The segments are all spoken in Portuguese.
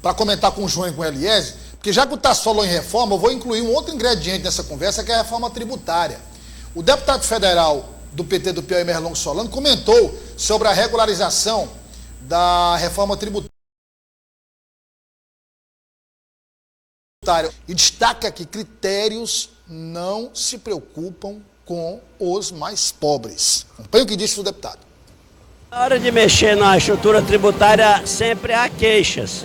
para comentar com o João e com o Eliezer, porque já que o Tasso falou em reforma, eu vou incluir um outro ingrediente nessa conversa, que é a reforma tributária. O deputado federal do PT do Piauí, Merlong Solano, comentou sobre a regularização da reforma tributária e destaca que critérios não se preocupam com os mais pobres. Acompanhe o que disse o deputado. Na hora de mexer na estrutura tributária, sempre há queixas.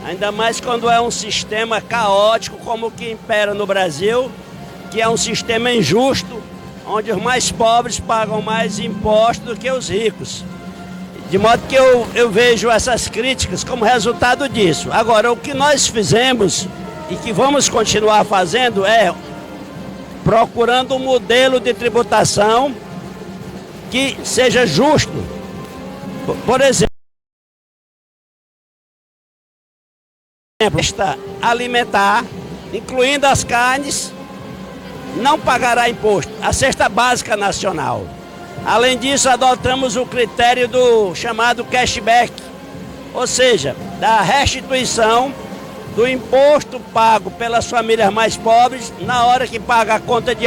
Ainda mais quando é um sistema caótico como o que impera no Brasil, que é um sistema injusto, onde os mais pobres pagam mais impostos do que os ricos. De modo que eu vejo essas críticas como resultado disso. Agora, o que nós fizemos e que vamos continuar fazendo é procurando um modelo de tributação que seja justo. Por exemplo, alimentar, incluindo as carnes, não pagará imposto. A cesta básica nacional. Além disso, adotamos o critério do chamado cashback, ou seja, da restituição do imposto pago pelas famílias mais pobres na hora que paga a conta de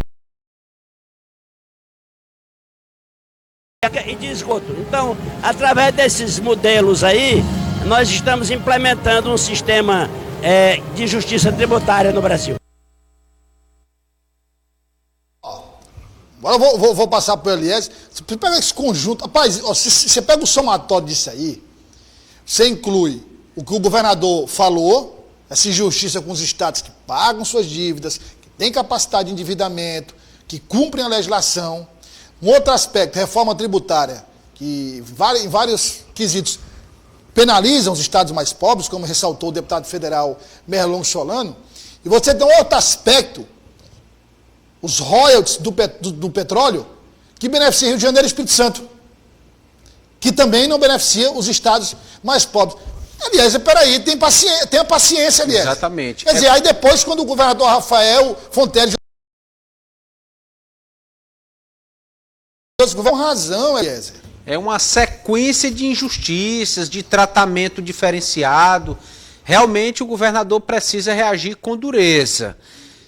e de esgoto. Então, através desses modelos aí, nós estamos implementando um sistema de justiça tributária no Brasil. Agora eu vou passar para o Eliezer. Você pega esse conjunto. Rapaz, você pega o somatório disso aí, você inclui o que o governador falou, essa injustiça com os estados que pagam suas dívidas, que têm capacidade de endividamento, que cumprem a legislação. Um outro aspecto, reforma tributária, que em vários quesitos penalizam os estados mais pobres, como ressaltou o deputado federal Merlong Solano. E você tem um outro aspecto, os royalties do petróleo, que beneficia Rio de Janeiro e Espírito Santo, que também não beneficia os estados mais pobres. Aliás, peraí, tenha paciência, aliás. Exatamente. Quer dizer, aí depois, quando o governador Rafael Fonteles... Com razão, Eliezer. É uma sequência de injustiças, de tratamento diferenciado. Realmente o governador precisa reagir com dureza.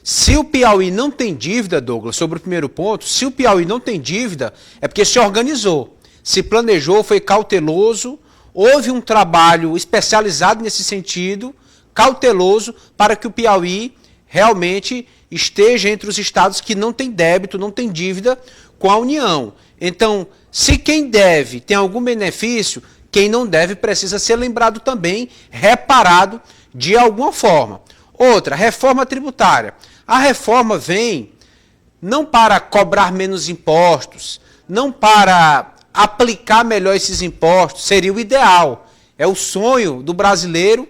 Se o Piauí não tem dívida, Douglas, sobre o primeiro ponto, se o Piauí não tem dívida, é porque se organizou, se planejou, foi cauteloso, houve um trabalho especializado nesse sentido, cauteloso, para que o Piauí realmente esteja entre os estados que não tem débito, não tem dívida com a União. Então, se quem deve tem algum benefício, quem não deve precisa ser lembrado também, reparado de alguma forma. Outra, reforma tributária. A reforma vem não para cobrar menos impostos, não para aplicar melhor esses impostos, seria o ideal. É o sonho do brasileiro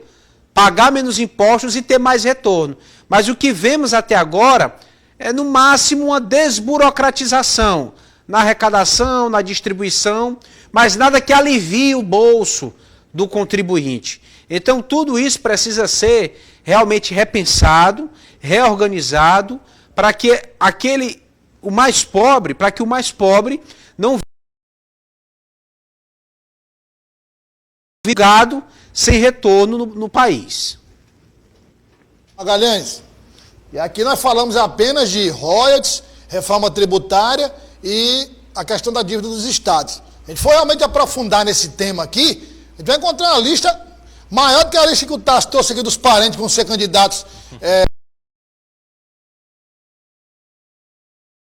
pagar menos impostos e ter mais retorno. Mas o que vemos até agora é, no máximo, uma desburocratização na arrecadação, na distribuição, mas nada que alivie o bolso do contribuinte. Então, tudo isso precisa ser realmente repensado, reorganizado, para que o mais pobre não viga sem retorno no país. Magalhães, e aqui nós falamos apenas de royalties, reforma tributária e a questão da dívida dos estados. A gente for realmente aprofundar nesse tema aqui, a gente vai encontrar uma lista maior do que a lista que o Tasso trouxe aqui dos parentes que vão ser candidatos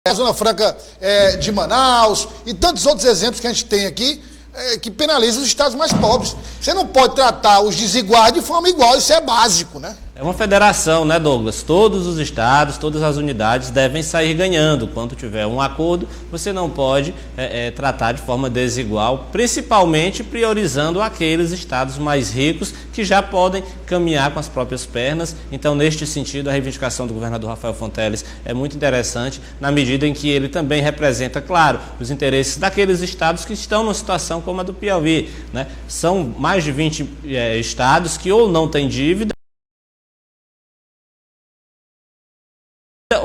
a Zona Franca de Manaus e tantos outros exemplos que a gente tem aqui que penalizam os estados mais pobres. Você não pode tratar os desiguais de forma igual, isso é básico, né? É uma federação, né, Douglas? Todos os estados, todas as unidades devem sair ganhando. Quando tiver um acordo, você não pode tratar de forma desigual, principalmente priorizando aqueles estados mais ricos que já podem caminhar com as próprias pernas. Então, neste sentido, a reivindicação do governador Rafael Fonteles é muito interessante, na medida em que ele também representa, claro, os interesses daqueles estados que estão numa situação como a do Piauí, né? São mais de 20 estados que ou não têm dívida,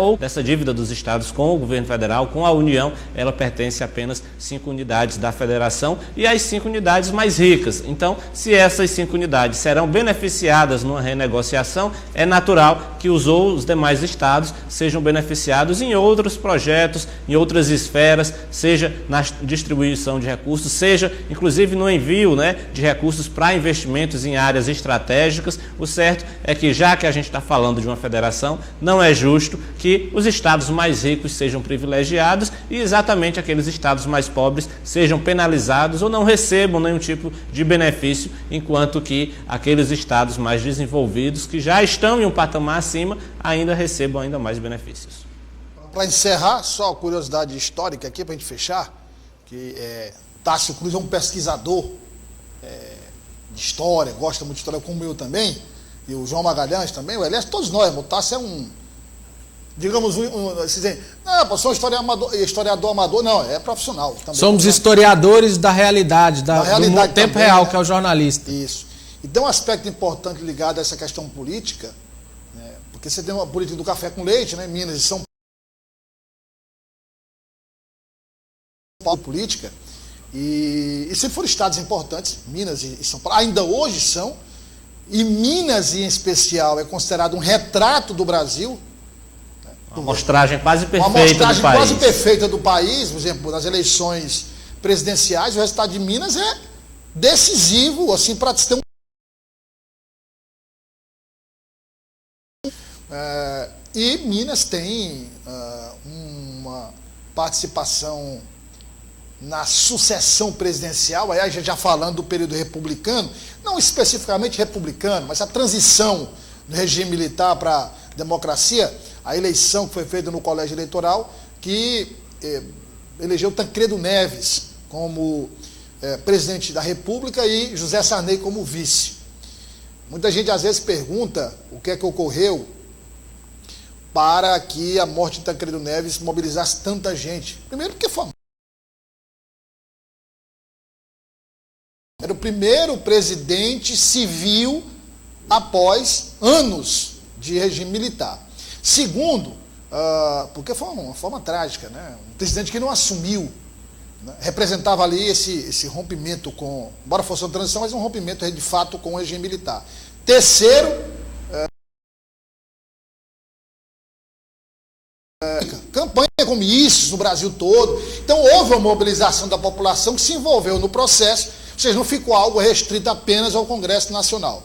ou dessa dívida dos estados com o governo federal, com a União, ela pertence a apenas 5 unidades da federação e as 5 unidades mais ricas. Então, se essas 5 unidades serão beneficiadas numa renegociação, é natural que os demais estados sejam beneficiados em outros projetos, em outras esferas, seja na distribuição de recursos, seja inclusive no envio, né, de recursos para investimentos em áreas estratégicas. O certo é que, já que a gente está falando de uma federação, não é justo que os estados mais ricos sejam privilegiados e exatamente aqueles estados mais pobres sejam penalizados ou não recebam nenhum tipo de benefício, enquanto que aqueles estados mais desenvolvidos, que já estão em um patamar acima, ainda recebam ainda mais benefícios. Para encerrar, só uma curiosidade histórica aqui, para a gente fechar, que Tássio Cruz é um pesquisador de história, gosta muito de história, como eu também, e o João Magalhães também, o Elias, todos nós, o Tássio é um, digamos, não, sou historiador amador, não, é profissional. Também, somos historiadores da realidade, do tempo também, real, né? Que é o jornalista. Isso. E tem um aspecto importante ligado a essa questão política, né? Porque você tem uma política do café com leite, né? Minas e São Paulo, política, e se for estados importantes, Minas e São Paulo, ainda hoje são, e Minas em especial é considerado um retrato do Brasil. Uma amostragem quase perfeita do país. Uma amostragem quase perfeita do país, por exemplo, nas eleições presidenciais, o resultado de Minas é decisivo, assim, para ter e Minas tem uma participação na sucessão presidencial, aí já falando do período republicano, não especificamente republicano, mas a transição do regime militar para a democracia, a eleição que foi feita no colégio eleitoral, que elegeu Tancredo Neves como presidente da República e José Sarney como vice. Muita gente às vezes pergunta o que é que ocorreu para que a morte de Tancredo Neves mobilizasse tanta gente. Primeiro porque foi era o primeiro presidente civil após anos de regime militar. Segundo, porque foi uma forma trágica, né? Um presidente que não assumiu, né? Representava ali esse rompimento com, embora fosse uma transição, mas um rompimento de fato com o regime militar. Terceiro, campanha comícios no Brasil todo. Então houve uma mobilização da população que se envolveu no processo, ou seja, não ficou algo restrito apenas ao Congresso Nacional.